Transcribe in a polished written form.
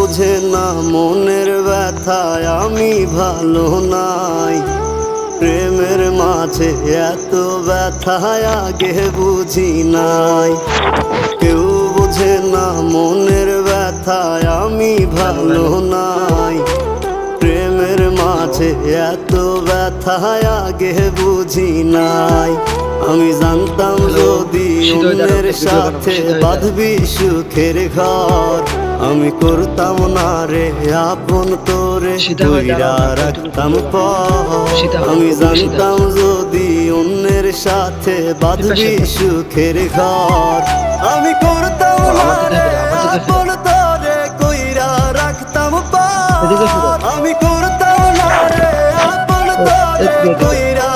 বোঝে না মনের ব্যথায় আমি ভালো নাই। প্রেমের মাঝে এত ব্যথায় আগে বুঝি নাই। কেউ বোঝে না মনের ব্যথায় আমি ভালো নাই। প্রেমের মাঝে এত ব্যথায় আগে বুঝি নাই। আমি জানতাম যদি অন্যের সাথে বাঁধবি সুখের ঘর, আমি করতাম না রে আপন তোরে কইরা রাখতাম পর। আমি জানতাম যদি অন্যের সাথে বাঁধবি সুখের ঘর, আমি করতাম না রে আপন তোরে কইরা রাখতাম পর। আমি করতাম না রে আপন তোরে কইরা